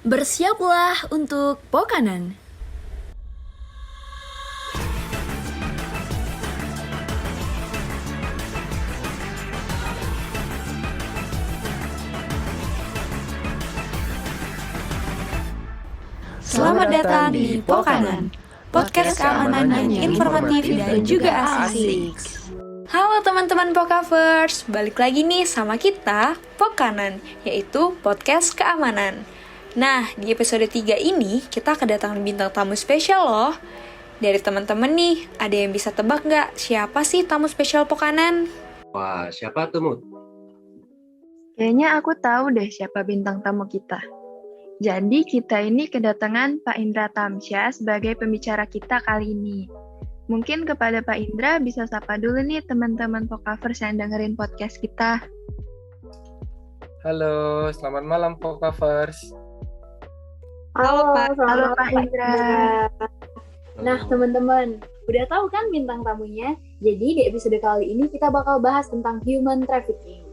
Bersiaplah untuk Pokanan. Selamat datang di Pokanan, podcast keamanan yang informatif dan juga asik. Halo teman-teman Pokavers, balik lagi nih sama kita, Pokanan, yaitu podcast keamanan. Nah, di episode 3 ini kita kedatangan bintang tamu spesial loh. Dari teman-teman nih, ada yang bisa tebak nggak siapa sih tamu spesial Pokanan? Wah, siapa tuh, Mut? Kayaknya aku tahu deh siapa bintang tamu kita. Jadi kita ini kedatangan Pak Indra Tamsyah sebagai pembicara kita kali ini. Mungkin kepada Pak Indra bisa sapa dulu nih teman-teman Pokavers yang dengerin podcast kita. Halo, selamat malam Pokavers. Halo Pak. Halo Pak Indra. Nah teman-teman, udah tahu kan bintang tamunya? Jadi di episode kali ini kita bakal bahas tentang human trafficking.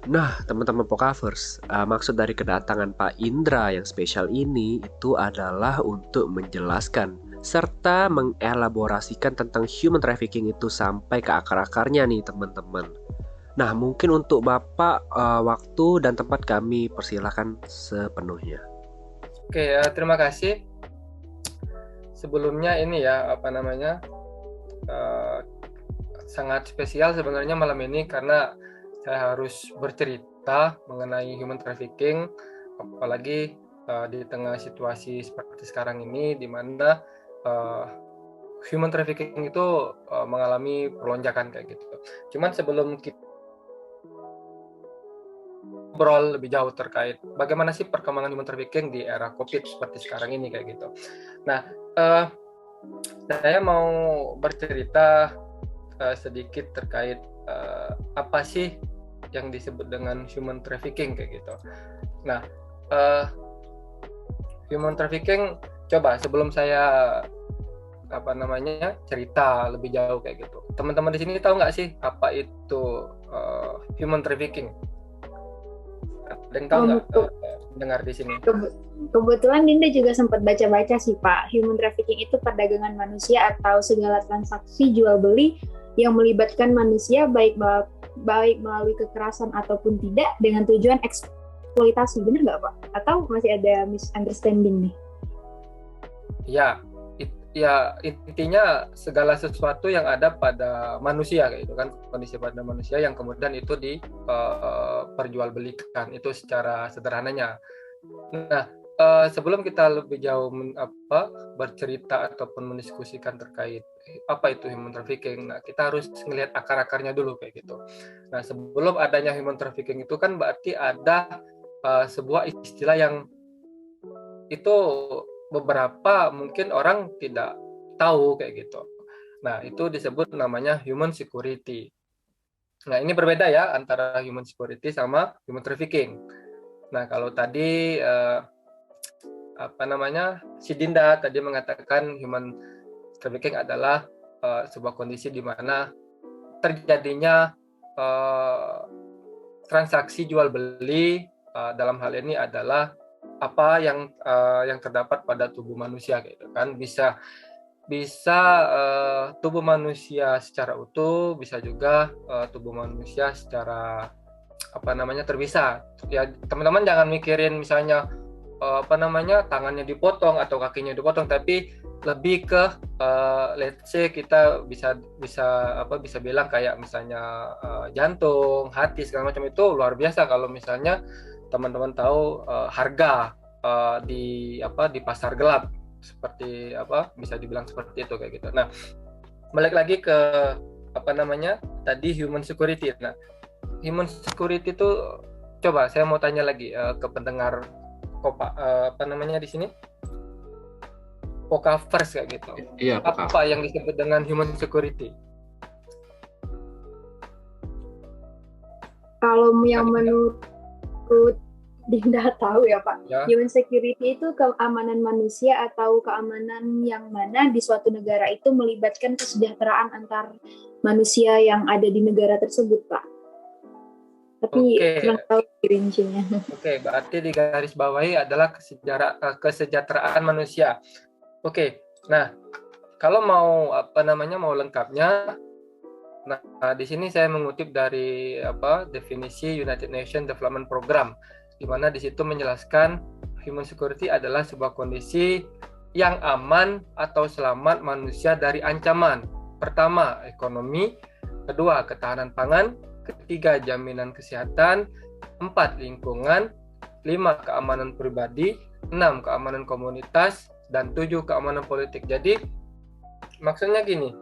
Nah, teman-teman Pokavers, maksud dari kedatangan Pak Indra yang spesial ini itu adalah untuk menjelaskan serta mengelaborasikan tentang human trafficking itu sampai ke akar-akarnya nih teman-teman. Nah, mungkin untuk Bapak, waktu dan tempat kami persilakan sepenuhnya. Oke, terima kasih. Sebelumnya ini sangat spesial sebenarnya malam ini karena saya harus bercerita mengenai human trafficking, apalagi di tengah situasi seperti sekarang ini, di mana human trafficking itu mengalami pelonjakan kayak gitu. Cuman sebelum kita ngobrol lebih jauh terkait bagaimana sih perkembangan human trafficking di era COVID seperti sekarang ini kayak gitu. Nah, saya mau bercerita sedikit terkait apa sih yang disebut dengan human trafficking kayak gitu. Nah, human trafficking, coba sebelum saya cerita lebih jauh kayak gitu. Teman-teman di sini tahu nggak sih apa itu human trafficking? Ada yang tahu nggak dengar di sini? Kebetulan Dinda juga sempat baca-baca sih Pak. Human trafficking itu perdagangan manusia atau segala transaksi jual beli yang melibatkan manusia baik melalui kekerasan ataupun tidak dengan tujuan eksploitasi. Benar nggak Pak? Atau masih ada misunderstanding nih? Ya, intinya segala sesuatu yang ada pada manusia kayak gitu kan, kondisi pada manusia yang kemudian itu diperjualbelikan, itu secara sederhananya. Nah, sebelum kita lebih jauh bercerita ataupun mendiskusikan terkait apa itu human trafficking, nah kita harus melihat akar-akarnya dulu kayak gitu. Nah, sebelum adanya human trafficking itu kan berarti ada sebuah istilah yang itu beberapa mungkin orang tidak tahu kayak gitu. Nah, itu disebut namanya human security. Nah, ini berbeda ya antara human security sama human trafficking. Nah, kalau tadi si Dinda tadi mengatakan human trafficking adalah sebuah kondisi di mana terjadinya transaksi jual beli, dalam hal ini adalah apa yang terdapat pada tubuh manusia gitu kan, bisa tubuh manusia secara utuh, bisa juga tubuh manusia secara terpisah. Ya teman-teman jangan mikirin misalnya tangannya dipotong atau kakinya dipotong, tapi lebih ke let's say kita bisa bilang kayak misalnya jantung, hati segala macam itu luar biasa kalau misalnya teman-teman tahu harga di pasar gelap seperti bisa dibilang seperti itu kayak gitu. Nah, balik lagi ke tadi human security. Nah, human security itu coba saya mau tanya lagi ke pendengar di sini Pokavers kayak gitu. Iya, apa yang disebut dengan human security? Kalau yang menurut Dinda tahu ya Pak, Ya. Human security itu keamanan manusia atau keamanan yang mana di suatu negara itu melibatkan kesejahteraan antar manusia yang ada di negara tersebut Pak. tapi Oke. kurang tahu rincinya. Oke, berarti di garis bawahi adalah kesejahteraan manusia. Oke, nah kalau mau mau lengkapnya, nah di sini saya mengutip dari definisi United Nations Development Program, di mana di situ menjelaskan human security adalah sebuah kondisi yang aman atau selamat manusia dari ancaman. Pertama, ekonomi; kedua, ketahanan pangan; ketiga, jaminan kesehatan; 4, lingkungan; 5, keamanan pribadi; 6, keamanan komunitas; dan 7, keamanan politik. Jadi maksudnya gini,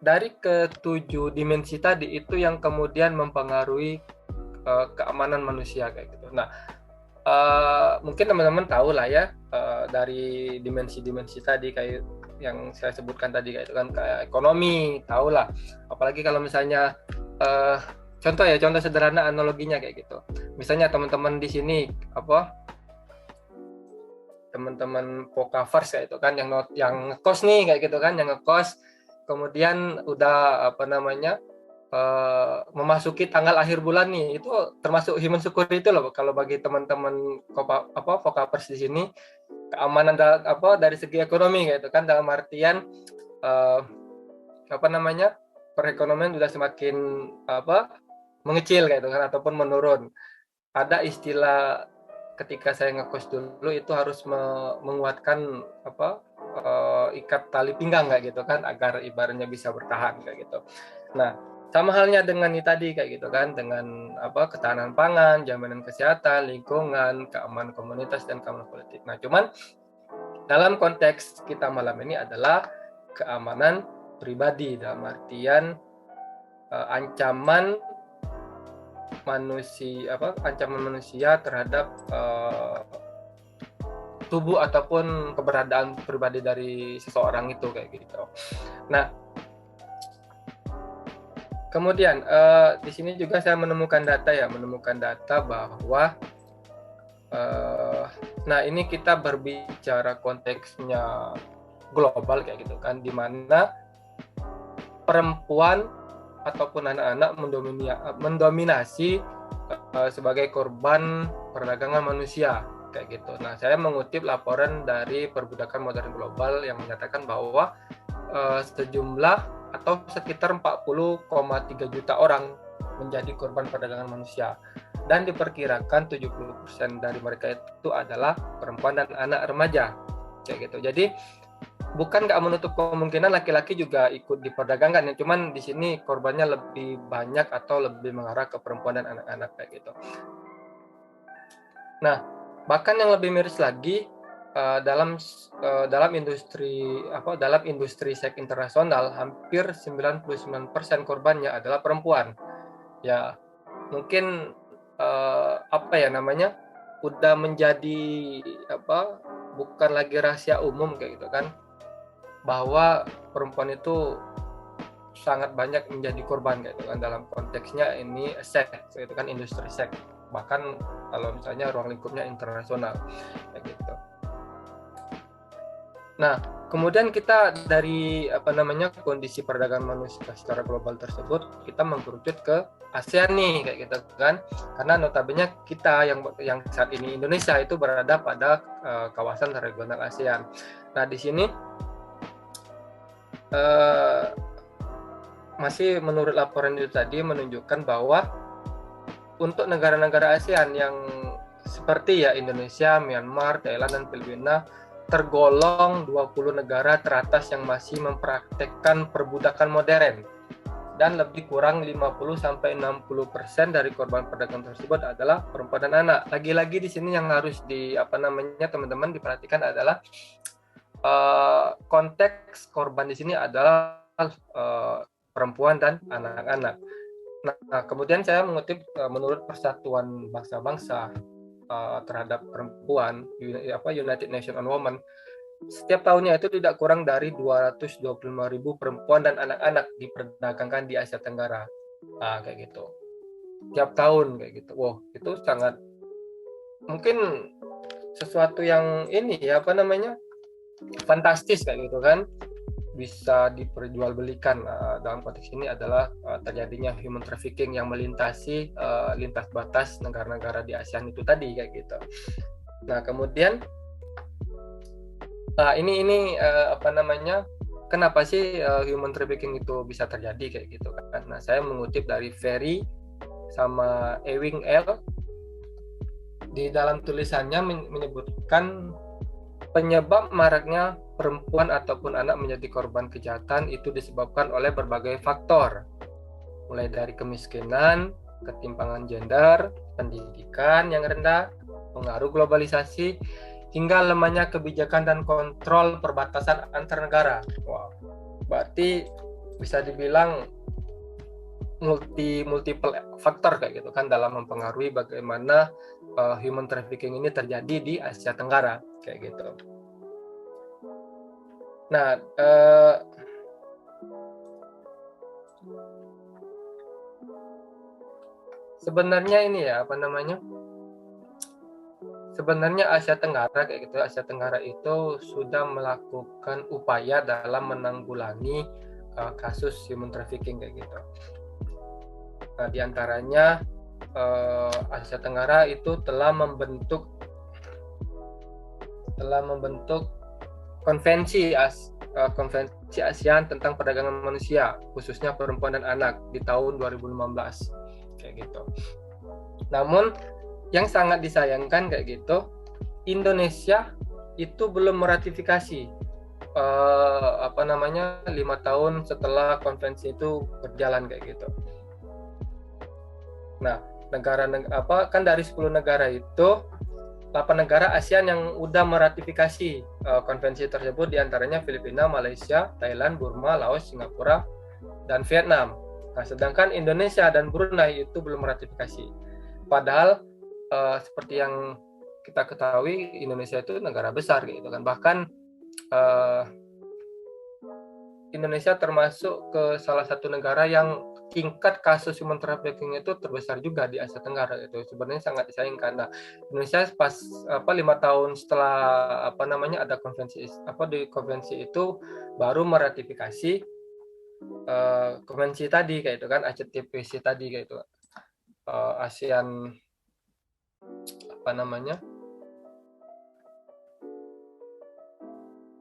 dari ketujuh dimensi tadi itu yang kemudian mempengaruhi keamanan manusia kayak gitu. Nah, mungkin teman-teman tahu lah ya, dari dimensi-dimensi tadi kayak yang saya sebutkan tadi kayak itu kan, kayak ekonomi, tahu lah. Apalagi kalau misalnya contoh sederhana analoginya kayak gitu. Misalnya teman-teman di sini teman-teman Pokavers kayak itu kan yang ngekos nih kayak gitu kan, yang ngekos kemudian udah memasuki tanggal akhir bulan nih, itu termasuk human security loh kalau bagi teman-teman Pokavers di sini. Keamanan dari segi ekonomi gitu kan, dalam artian perekonomian sudah semakin mengecil gitu kan, ataupun menurun. Ada istilah ketika saya ngekos dulu itu harus menguatkan ikat tali pinggang kayak gitu kan, agar ibaratnya bisa bertahan kayak gitu. Nah, sama halnya dengan ini tadi kayak gitu kan, dengan ketahanan pangan, jaminan kesehatan, lingkungan, keamanan komunitas, dan keamanan politik. Nah, cuman dalam konteks kita malam ini adalah keamanan pribadi, dalam artian ancaman manusia terhadap tubuh ataupun keberadaan pribadi dari seseorang itu kayak gitu. Nah, kemudian di sini juga saya menemukan data bahwa nah ini kita berbicara konteksnya global kayak gitu kan, di mana perempuan ataupun anak-anak mendominasi sebagai korban perdagangan manusia kayak gitu. Nah, saya mengutip laporan dari Perbudakan Modern Global yang menyatakan bahwa sejumlah atau sekitar 40,3 juta orang menjadi korban perdagangan manusia, dan diperkirakan 70% dari mereka itu adalah perempuan dan anak remaja kayak gitu. Jadi bukan nggak menutup kemungkinan laki-laki juga ikut diperdagangkan, ya cuman di sini korbannya lebih banyak atau lebih mengarah ke perempuan dan anak-anak kayak gitu. Nah, bahkan yang lebih miris lagi, dalam industri seks internasional hampir 99% korbannya adalah perempuan. Ya, mungkin udah menjadi bukan lagi rahasia umum kayak gitu kan, bahwa perempuan itu sangat banyak menjadi korban kayak gitu kan, dalam konteksnya ini seks itu kan, industri seks, bahkan kalau misalnya ruang lingkupnya internasional kayak gitu. Nah, kemudian kita dari kondisi perdagangan manusia secara global tersebut, kita mengkerucut ke ASEAN nih kayak gitu kan, karena notabene kita yang saat ini Indonesia itu berada pada kawasan regional ASEAN. Nah, di sini masih menurut laporan itu tadi menunjukkan bahwa untuk negara-negara ASEAN yang seperti ya Indonesia, Myanmar, Thailand, dan Filipina tergolong 20 negara teratas yang masih mempraktekkan perbudakan modern, dan lebih kurang 50-60% dari korban perdagangan tersebut adalah perempuan dan anak. Lagi-lagi di sini yang harus teman-teman diperhatikan adalah konteks korban di sini adalah perempuan dan anak-anak. Nah, kemudian saya mengutip menurut Persatuan Bangsa-Bangsa terhadap perempuan, United Nations on Women, setiap tahunnya itu tidak kurang dari 225.000 perempuan dan anak-anak diperdagangkan di Asia Tenggara. Nah, kayak gitu. Tiap tahun kayak gitu. Wow, itu sangat mungkin sesuatu yang fantastis kayak gitu kan. bisa diperjualbelikan. Dalam konteks ini adalah terjadinya human trafficking yang melintasi lintas batas negara-negara di ASEAN itu tadi kayak gitu. Nah kemudian ini apa namanya, kenapa sih human trafficking itu bisa terjadi kayak gitu kan? Nah saya mengutip dari Ferry sama Ewing L. Di dalam tulisannya menyebutkan penyebab maraknya perempuan ataupun anak menjadi korban kejahatan itu disebabkan oleh berbagai faktor, mulai dari kemiskinan, ketimpangan gender, pendidikan yang rendah, pengaruh globalisasi, hingga lemahnya kebijakan dan kontrol perbatasan antar negara. Wow, berarti bisa dibilang multiple faktor kayak gitu kan dalam mempengaruhi bagaimana human trafficking ini terjadi di Asia Tenggara kayak gitu. Nah, sebenarnya ini ya apa namanya? Sebenarnya Asia Tenggara kayak gitu, Asia Tenggara itu sudah melakukan upaya dalam menanggulangi kasus human trafficking kayak gitu. Nah, diantaranya Asia Tenggara itu telah membentuk konvensi ASEAN tentang perdagangan manusia, khususnya perempuan dan anak di tahun 2015 kayak gitu. Namun yang sangat disayangkan kayak gitu, Indonesia itu belum meratifikasi 5 tahun setelah konvensi itu berjalan kayak gitu. Nah, kan dari 10 negara itu 8 negara ASEAN yang udah meratifikasi konvensi tersebut, diantaranya Filipina, Malaysia, Thailand, Burma, Laos, Singapura, dan Vietnam. Nah, sedangkan Indonesia dan Brunei itu belum meratifikasi. Padahal seperti yang kita ketahui, Indonesia itu negara besar gitu kan. Bahkan Indonesia termasuk ke salah satu negara yang tingkat kasus human trafficking itu terbesar juga di Asia Tenggara. Itu sebenarnya sangat disayangkan. Nah, Indonesia pas 5 tahun setelah ada konvensi di konvensi itu baru meratifikasi konvensi tadi kayak itu kan, ACTPC tadi kayak itu, ASEAN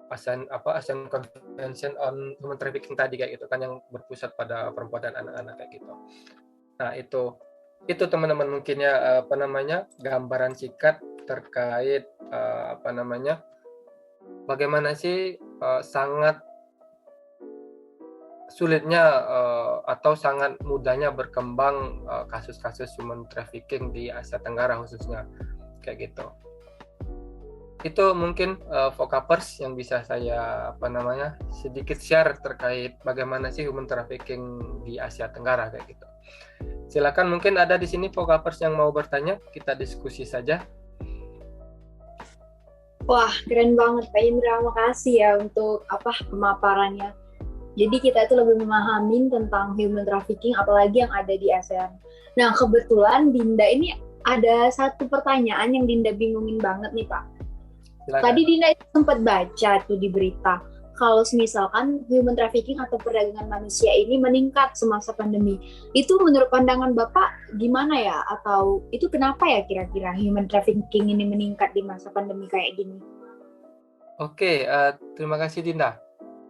ASEAN Convention on Human Trafficking tadi kayak gitu kan, yang berpusat pada perempuan dan anak-anak kayak gitu. Nah, itu teman-teman mungkin ya gambaran singkat terkait bagaimana sih sangat sulitnya atau sangat mudahnya berkembang kasus-kasus human trafficking di Asia Tenggara khususnya kayak gitu. Itu mungkin vocabers yang bisa saya sedikit share terkait bagaimana sih human trafficking di Asia Tenggara kayak gitu. Silakan, mungkin ada di sini vocabers yang mau bertanya, kita diskusi saja. Wah, keren banget Pak Indra, makasih ya untuk pemaparannya. Jadi kita itu lebih memahami tentang human trafficking apalagi yang ada di ASEAN. Nah, kebetulan Dinda ini ada satu pertanyaan yang Dinda bingungin banget nih Pak. Silakan. Tadi Dinda sempat baca tuh di berita kalau misalkan human trafficking atau perdagangan manusia ini meningkat semasa pandemi. Itu menurut pandangan Bapak gimana ya? Atau itu kenapa ya kira-kira human trafficking ini meningkat di masa pandemi kayak gini? Oke, terima kasih Dinda.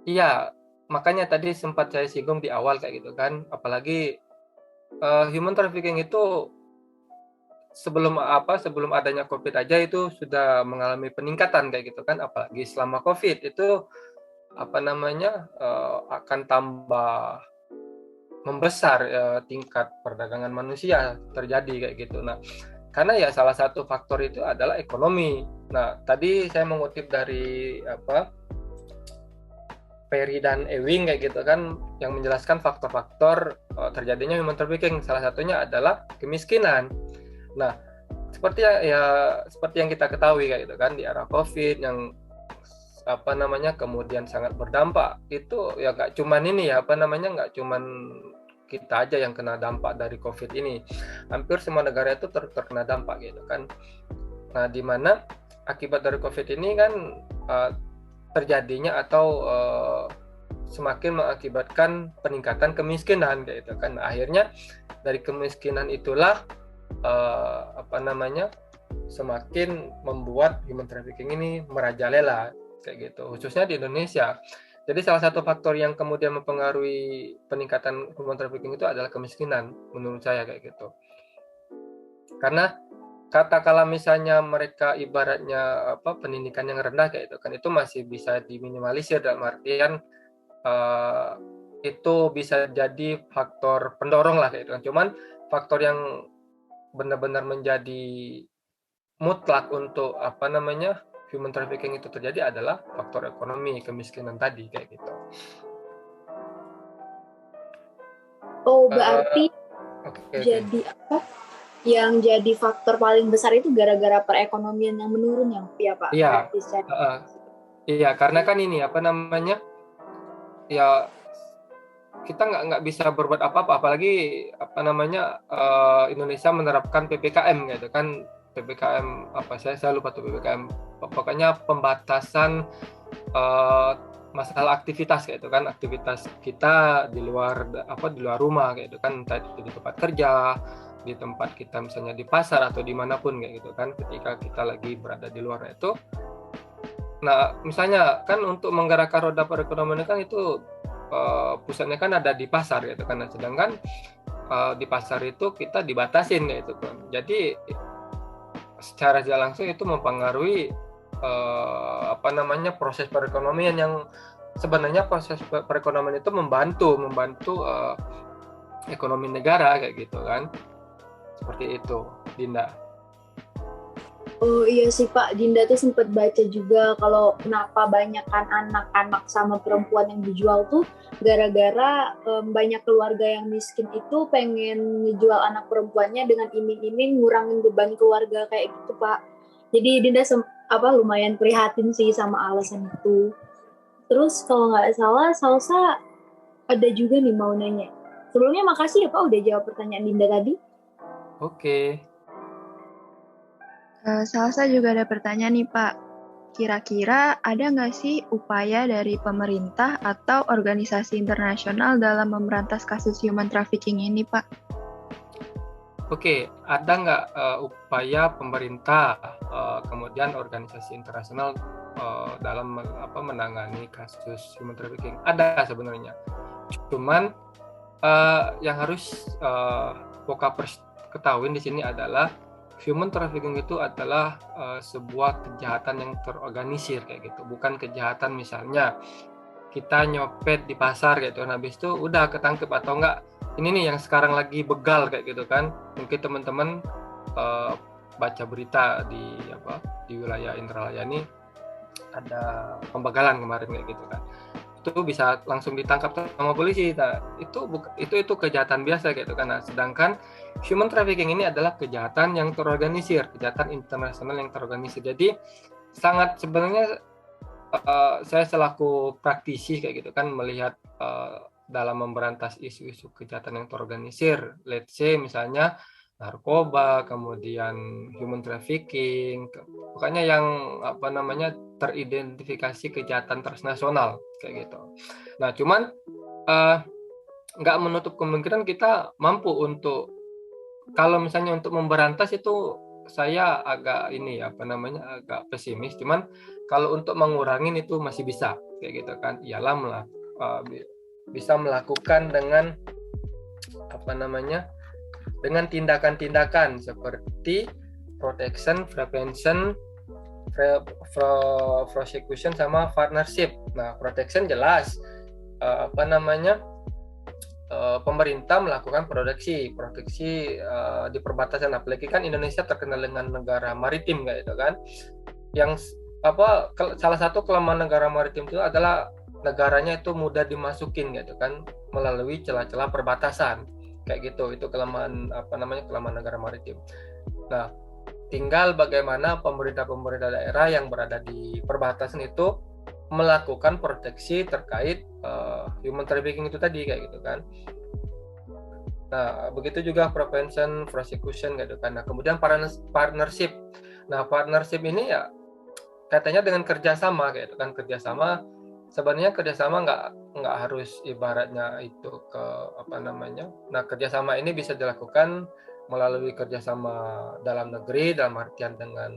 Iya, makanya tadi sempat saya singgung di awal kayak gitu kan. Apalagi human trafficking itu sebelum adanya COVID aja itu sudah mengalami peningkatan kayak gitu kan, apalagi selama COVID itu akan tambah membesar tingkat perdagangan manusia terjadi kayak gitu. Nah, karena ya salah satu faktor itu adalah ekonomi. Nah, tadi saya mengutip dari Perry dan Ewing kayak gitu kan, yang menjelaskan faktor-faktor terjadinya human trafficking. Salah satunya adalah kemiskinan. Nah, seperti yang kita ketahui kayak gitu kan, di era COVID yang kemudian sangat berdampak itu ya nggak cuman kita aja yang kena dampak dari COVID ini. Hampir semua negara itu terkena dampak gitu kan. Nah, di mana akibat dari COVID ini kan terjadinya atau semakin mengakibatkan peningkatan kemiskinan kayak gitu kan. Nah, akhirnya dari kemiskinan itulah semakin membuat human trafficking ini merajalela kayak gitu, khususnya di Indonesia. Jadi salah satu faktor yang kemudian mempengaruhi peningkatan human trafficking itu adalah kemiskinan, menurut saya kayak gitu. Karena katakanlah misalnya mereka ibaratnya pendidikan yang rendah kayak itu kan, itu masih bisa diminimalisir, dalam artian itu bisa jadi faktor pendorong lah kayak itu kan. Cuman faktor yang benar-benar menjadi mutlak untuk human trafficking itu terjadi adalah faktor ekonomi, kemiskinan tadi kayak gitu. Oh, berarti okay. Jadi apa? Yang jadi faktor paling besar itu gara-gara perekonomian yang menurun ya Pak? Iya. Iya, karena kan ini ya kita nggak bisa berbuat apa-apa, apalagi Indonesia menerapkan PPKM gitu kan. PPKM saya lupa tuh PPKM, pokoknya pembatasan masalah aktivitas kayak itu kan, aktivitas kita di luar rumah kayak itu kan, entah itu di tempat kerja, di tempat kita misalnya di pasar atau dimanapun kayak gitu kan, ketika kita lagi berada di luar itu. Nah, misalnya kan untuk menggerakkan roda perekonomian kan itu pusatnya kan ada di pasar gitu kan, sedangkan di pasar itu kita dibatasin kayak itu kan. Jadi secara tidak langsung itu mempengaruhi proses perekonomian, yang sebenarnya proses perekonomian itu membantu ekonomi negara kayak gitu kan. Seperti itu, Dinda. Oh iya sih Pak, Dinda tuh sempat baca juga kalau kenapa banyak kan anak-anak sama perempuan yang dijual tuh gara-gara banyak keluarga yang miskin itu pengen ngejual anak perempuannya dengan iming-iming ngurangin beban keluarga kayak gitu Pak. Jadi Dinda lumayan prihatin sih sama alasan itu. Terus kalau nggak salah, Salsa ada juga nih mau nanya. Sebelumnya makasih ya Pak udah jawab pertanyaan Dinda tadi. Oke. Salsa juga ada pertanyaan nih Pak. Kira-kira ada nggak sih upaya dari pemerintah atau organisasi internasional dalam memberantas kasus human trafficking ini Pak? Oke, ada nggak upaya pemerintah kemudian organisasi internasional dalam menangani kasus human trafficking? Ada sebenarnya. Cuman yang harus Pokapers ketahuin di sini adalah human trafficking itu adalah sebuah kejahatan yang terorganisir kayak gitu, bukan kejahatan misalnya kita nyopet di pasar gitu, habis itu udah ketangkep atau enggak. Ini nih yang sekarang lagi begal kayak gitu kan. Mungkin teman-teman baca berita di wilayah Indralaya ini ada pembegalan kemarin kayak gitu kan. Itu bisa langsung ditangkap sama polisi. Nah, itu kejahatan biasa gitu kan. Nah, sedangkan human trafficking ini adalah kejahatan yang terorganisir, kejahatan internasional yang terorganisir. Jadi sangat sebenarnya saya selaku praktisi kayak gitu kan melihat dalam memberantas isu-isu kejahatan yang terorganisir, let's say misalnya narkoba, kemudian human trafficking, pokoknya yang teridentifikasi kejahatan transnasional kayak gitu. Nah, cuman nggak menutup kemungkinan kita mampu untuk, kalau misalnya untuk memberantas itu saya agak agak pesimis. Cuman kalau untuk mengurangin itu masih bisa kayak gitu kan. Iyalah bisa melakukan dengan dengan tindakan-tindakan seperti protection, prevention, prosecution sama partnership. Nah, protection jelas pemerintah melakukan proteksi di perbatasan, apalagi kan Indonesia terkenal dengan negara maritim kayak itu kan. Yang salah satu kelemahan negara maritim itu adalah negaranya itu mudah dimasukin gitu kan melalui celah-celah perbatasan kayak gitu. Itu kelemahan kelemahan negara maritim. Nah, tinggal bagaimana pemerintah daerah yang berada di perbatasan itu melakukan proteksi terkait human trafficking itu tadi kayak gitu kan. Nah, begitu juga prevention, prosecution gitu kan. Nah, kemudian partnership. Nah, partnership ini ya katanya dengan kerjasama kayak itu kan, kerjasama sebenarnya kerjasama nggak harus ibaratnya itu ke apa namanya. Nah, kerjasama ini bisa dilakukan melalui kerjasama dalam negeri, dalam artian dengan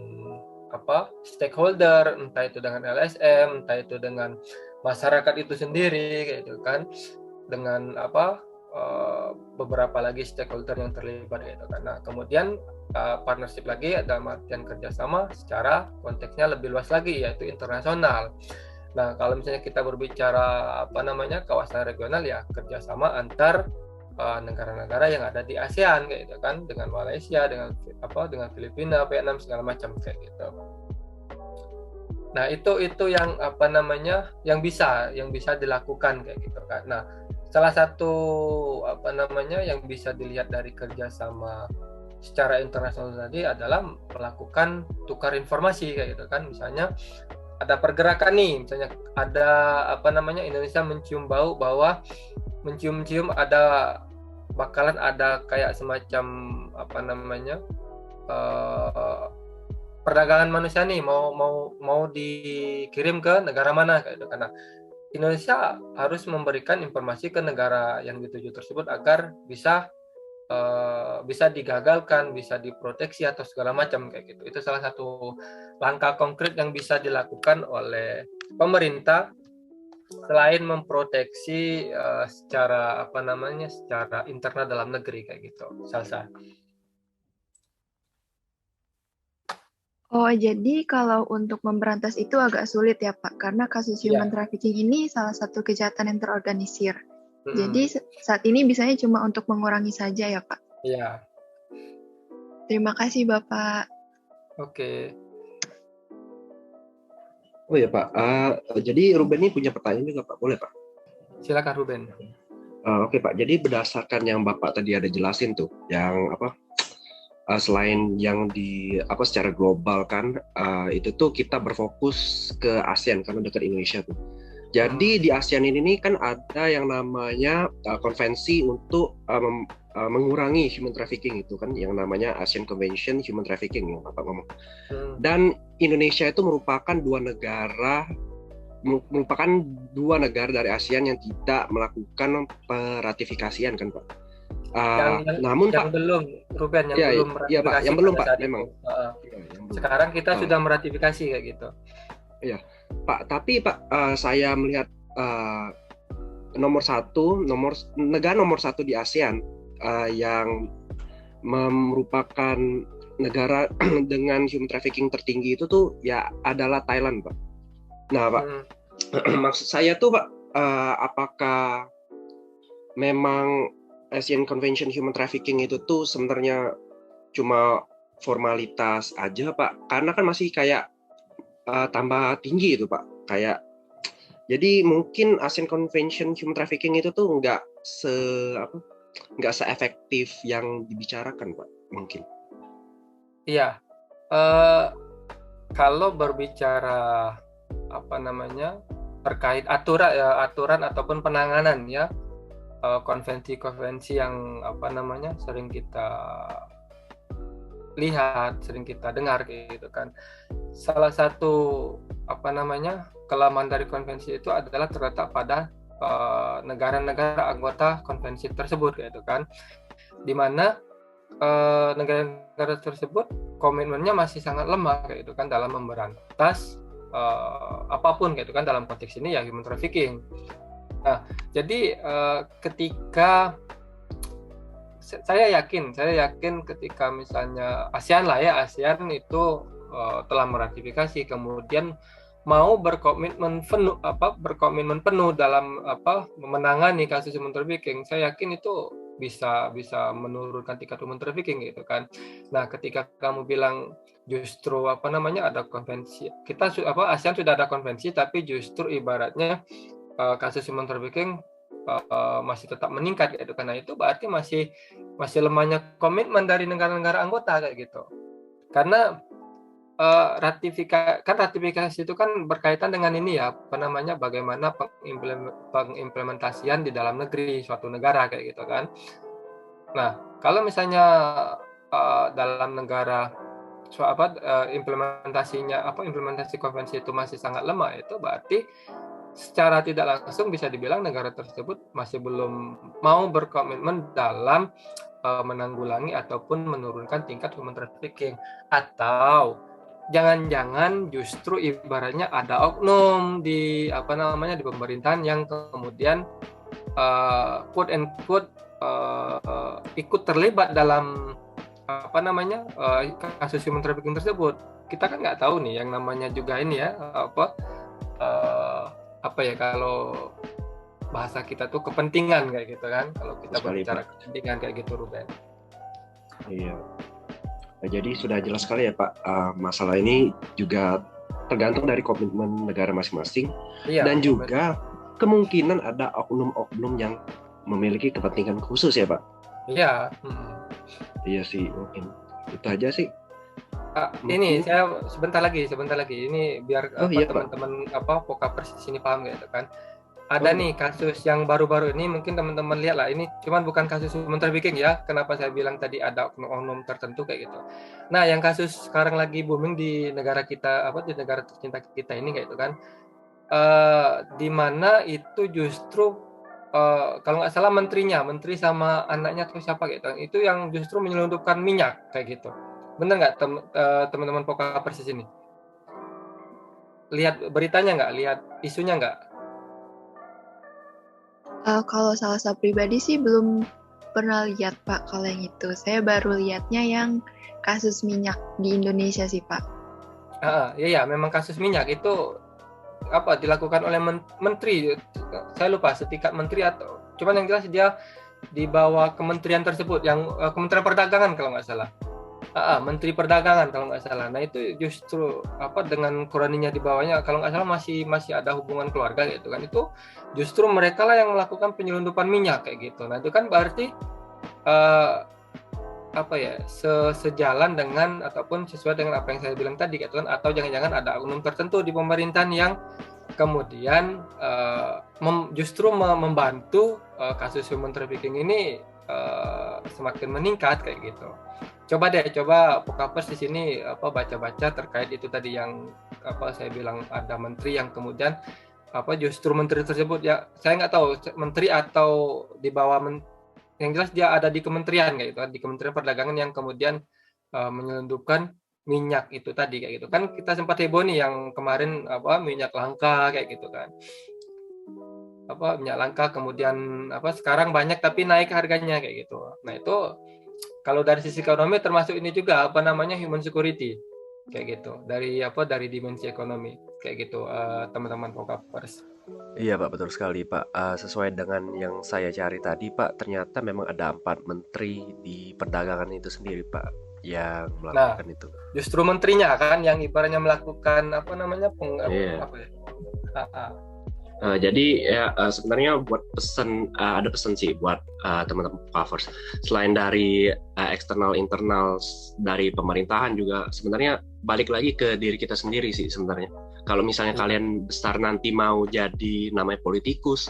stakeholder, entah itu dengan LSM, entah itu dengan masyarakat itu sendiri, kayak gitu kan, dengan beberapa lagi stakeholder yang terlibat, gitu kan. Nah, kemudian partnership lagi dalam artian kerjasama secara konteksnya lebih luas lagi, yaitu internasional. Nah, kalau misalnya kita berbicara kawasan regional, ya kerjasama antar negara-negara yang ada di ASEAN, kayak gitu kan, dengan Malaysia, dengan Filipina, Vietnam, segala macam kayak gitu. Nah, itu yang yang bisa dilakukan kayak gitu kan. Nah, salah satu yang bisa dilihat dari kerjasama secara internasional tadi adalah melakukan tukar informasi kayak gitu kan. Misalnya ada pergerakan nih, misalnya ada Indonesia mencium bakalan ada kayak semacam perdagangan manusia nih, mau dikirim ke negara mana kayak gitu. Karena Indonesia harus memberikan informasi ke negara yang dituju tersebut agar bisa digagalkan, bisa diproteksi atau segala macam kayak gitu. Itu salah satu langkah konkret yang bisa dilakukan oleh pemerintah selain memproteksi secara internal dalam negeri kayak gitu. Salsa. Oh, jadi kalau untuk memberantas itu agak sulit ya, Pak, karena kasus human trafficking ini salah satu kejahatan yang terorganisir. Jadi saat ini bisanya cuma untuk mengurangi saja ya, Pak? Iya. Terima kasih, Bapak. Oke. Oh ya, Pak. Jadi Ruben ini punya pertanyaan juga, Pak. Boleh, Pak? Silakan, Ruben. Oke, Pak. Jadi berdasarkan yang Bapak tadi ada jelasin tuh, yang selain yang secara global kan, itu tuh kita berfokus ke ASEAN karena dekat Indonesia tuh. Jadi di ASEAN ini kan ada yang namanya konvensi untuk mengurangi human trafficking itu kan, yang namanya ASEAN Convention Human Trafficking yang Bapak ngomong. Dan Indonesia itu merupakan dua negara dari ASEAN yang tidak melakukan peratifikasian kan, Pak. Namun yang Pak, belum, Ruben, belum ratifikasi. Iya, Pak, yang belum, Pak, memang. Sekarang kita sudah meratifikasi kayak gitu. Iya, Pak. Tapi Pak, saya melihat negara nomor satu di ASEAN yang merupakan negara dengan human trafficking tertinggi itu tuh ya adalah Thailand, Pak. Nah, Pak, maksud saya tuh, Pak, apakah memang ASEAN Convention Human Trafficking itu tuh sebenarnya cuma formalitas aja, Pak? Karena kan masih kayak tambah tinggi itu, Pak. Jadi mungkin ASEAN Convention Human Trafficking itu tuh nggak seefektif yang dibicarakan, Pak, mungkin. Iya. Kalau berbicara terkait aturan ataupun penanganan ya, konvensi-konvensi yang sering kita lihat, sering kita dengar gitu kan. Salah satu kelemahan dari konvensi itu adalah terletak pada negara-negara anggota konvensi tersebut gitu kan, di mana negara-negara tersebut komitmennya masih sangat lemah gitu kan dalam memberantas apapun gitu kan, dalam konteks ini ya human trafficking. Nah, jadi ketika saya yakin ketika misalnya ASEAN itu telah meratifikasi, kemudian mau berkomitmen penuh dalam menangani kasus human trafficking, saya yakin itu bisa menurunkan tingkat human trafficking gitu kan. Nah, ketika kamu bilang justru ada konvensi, ASEAN sudah ada konvensi, tapi justru ibaratnya kasus human trafficking masih tetap meningkat gitu, karena itu berarti masih lemahnya komitmen dari negara-negara anggota kayak gitu. Karena ratifikasi itu kan berkaitan dengan ini ya, bagaimana pengimplementasian di dalam negeri suatu negara kayak gitu kan. Nah, kalau misalnya dalam negara implementasi konvensi itu masih sangat lemah, itu berarti secara tidak langsung bisa dibilang negara tersebut masih belum mau berkomitmen dalam menanggulangi ataupun menurunkan tingkat human trafficking. Atau jangan-jangan justru ibaratnya ada oknum di di pemerintahan yang kemudian quote and quote ikut terlibat dalam kasus human trafficking tersebut. Kita kan nggak tahu nih, yang namanya juga ini ya kalau bahasa kita tuh kepentingan kayak gitu kan, kalau kita berbicara kepentingan kayak gitu, Ruben. Iya. Nah, jadi sudah jelas sekali ya Pak, masalah ini juga tergantung dari komitmen negara masing-masing, dan juga kemungkinan ada oknum-oknum yang memiliki kepentingan khusus ya Pak. Iya. Iya sih, mungkin itu aja sih. Ini saya sebentar lagi ini biar iya, teman-teman Pokapers di sini paham gitu kan. Ada nih kasus yang baru-baru ini, mungkin teman-teman lihat lah, ini cuman bukan kasus human trafficking ya. Kenapa saya bilang tadi ada oknum-oknum tertentu kayak gitu. Nah, yang kasus sekarang lagi booming di negara kita, di negara tercinta kita ini kayak gitu kan. Di mana itu justru kalau nggak salah menteri sama anaknya atau siapa gitu, itu yang justru menyelundupkan minyak kayak gitu. Bener nggak teman-teman Pokapers di sini? Lihat beritanya nggak? Lihat isunya nggak? Kalau saya pribadi sih belum pernah lihat Pak kalau yang itu. Saya baru lihatnya yang kasus minyak di Indonesia sih Pak. Iya, memang kasus minyak itu dilakukan oleh menteri. Saya lupa setingkat menteri atau cuman yang jelas dia di bawah kementerian tersebut, yang Kementerian Perdagangan kalau nggak salah. Menteri Perdagangan kalau nggak salah. Nah itu justru dengan kuraninya di bawahnya kalau nggak salah masih ada hubungan keluarga gitu kan, itu justru mereka lah yang melakukan penyelundupan minyak kayak gitu. Nah itu kan berarti sejalan dengan ataupun sesuai dengan apa yang saya bilang tadi gitu kan, atau jangan-jangan ada oknum tertentu di pemerintahan yang kemudian justru membantu kasus human trafficking ini semakin meningkat kayak gitu. Coba Pokapers di sini baca-baca terkait itu tadi yang saya bilang ada menteri yang kemudian justru menteri tersebut ya saya nggak tahu menteri atau di bawah yang jelas dia ada di kementerian kayak gitu, di Kementerian Perdagangan yang kemudian menyelundupkan minyak itu tadi kayak gitu kan. Kita sempat heboh nih yang kemarin minyak langka kayak gitu kan, minyak langka kemudian sekarang banyak tapi naik harganya kayak gitu. Nah itu kalau dari sisi ekonomi termasuk ini juga human security kayak gitu, dari dimensi ekonomi kayak gitu, teman-teman Pokapers. Iya Pak, betul sekali Pak. Sesuai dengan yang saya cari tadi Pak, ternyata memang ada 4 menteri di perdagangan itu sendiri Pak yang melakukan itu. Justru menterinya kan yang ibaratnya melakukan jadi ya sebenarnya buat ada pesan sih buat teman-teman Pokapers. Selain dari eksternal internal dari pemerintahan juga sebenarnya balik lagi ke diri kita sendiri sih sebenarnya. Kalau misalnya kalian besar nanti mau jadi namanya politikus,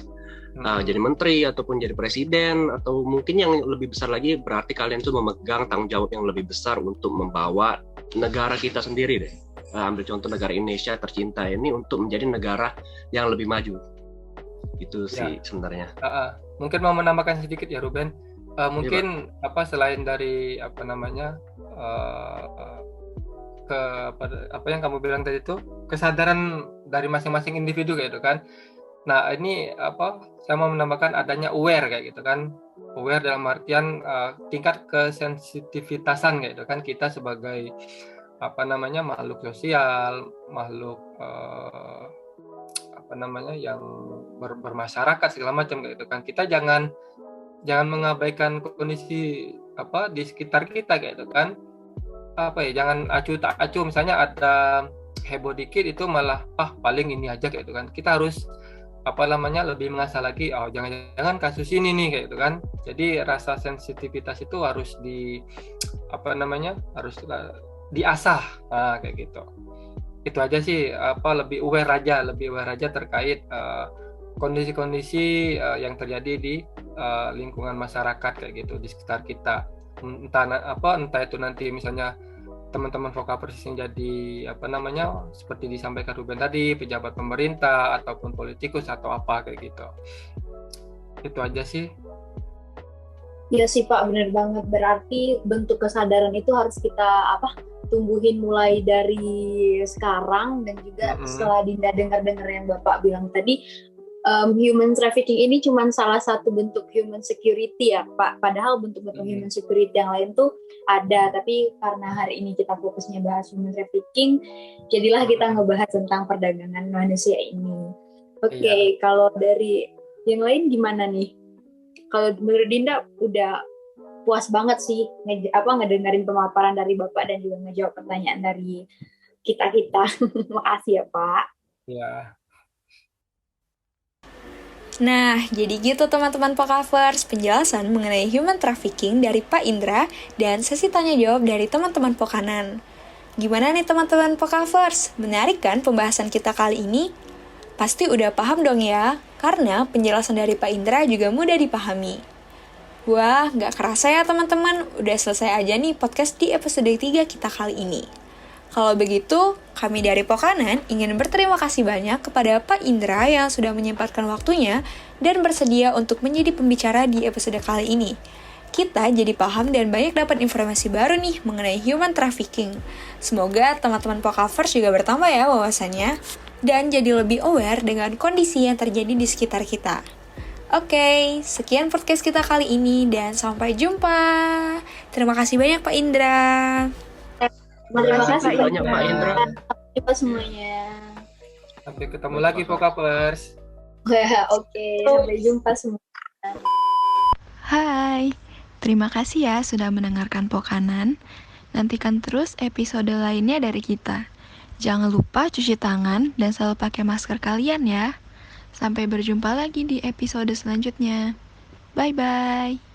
jadi menteri ataupun jadi presiden, atau mungkin yang lebih besar lagi, berarti kalian tuh memegang tanggung jawab yang lebih besar untuk membawa negara kita sendiri deh. Ambil contoh negara Indonesia tercinta ini untuk menjadi negara yang lebih maju. Itu sih sebenarnya. Mungkin mau menambahkan sedikit ya Ruben. Mungkin selain dari yang kamu bilang tadi itu kesadaran dari masing-masing individu kayak gitu kan. Nah ini saya mau menambahkan adanya aware kayak gitu kan. Aware dalam artian tingkat kesensitivitasan kayak gitu kan, kita sebagai makhluk sosial, makhluk yang bermasyarakat segala macam kayak gitu kan. Kita jangan mengabaikan kondisi di sekitar kita kayak gitu kan. Jangan acuh tak acuh, misalnya ada heboh dikit itu malah paling ini aja kayak gitu kan. Kita harus lebih mengasah lagi, jangan kasus ini nih kayak gitu kan. Jadi rasa sensitivitas itu harus harus diasah kayak gitu. Itu aja sih, lebih aware aja terkait kondisi-kondisi yang terjadi di lingkungan masyarakat kayak gitu di sekitar kita. Entah itu nanti misalnya teman-teman vokapers yang jadi seperti disampaikan Ruben tadi, pejabat pemerintah ataupun politikus atau apa kayak gitu. Itu aja sih. Iya sih Pak, benar banget. Berarti bentuk kesadaran itu harus kita tumbuhin mulai dari sekarang, dan juga setelah Dinda dengar-dengar yang Bapak bilang tadi, human trafficking ini cuma salah satu bentuk human security ya Pak. Padahal bentuk-bentuk human security yang lain tuh ada, tapi karena hari ini kita fokusnya bahas human trafficking, jadilah kita ngebahas tentang perdagangan manusia ini. Oke, kalau dari yang lain gimana nih? Kalau menurut Dinda udah puas banget sih ngedengerin pemaparan dari Bapak dan juga ngejawab pertanyaan dari kita-kita. Makasih ya Pak. Ya. Nah, jadi gitu teman-teman Pokavers, penjelasan mengenai human trafficking dari Pak Indra dan sesi tanya jawab dari teman-teman Pokanan. Gimana nih teman-teman Pokavers? Menarik kan pembahasan kita kali ini? Pasti udah paham dong ya, karena penjelasan dari Pak Indra juga mudah dipahami. Wah, gak kerasa ya teman-teman, udah selesai aja nih podcast di episode 3 kita kali ini. Kalau begitu, kami dari Pokanan ingin berterima kasih banyak kepada Pak Indra yang sudah menyempatkan waktunya dan bersedia untuk menjadi pembicara di episode kali ini. Kita jadi paham dan banyak dapat informasi baru nih mengenai human trafficking. Semoga teman-teman Pokavers juga bertambah ya wawasannya dan jadi lebih aware dengan kondisi yang terjadi di sekitar kita. Oke, sekian podcast kita kali ini dan sampai jumpa. Terima kasih banyak Pak Indra. Terima kasih banyak Pak Indra. Sampai jumpa semuanya. Sampai ketemu lagi Pokapers. Oke, sampai jumpa semuanya. Hai, terima kasih ya sudah mendengarkan Pokanan. Nantikan terus episode lainnya dari kita. Jangan lupa cuci tangan dan selalu pakai masker kalian ya. Sampai berjumpa lagi di episode selanjutnya. Bye-bye.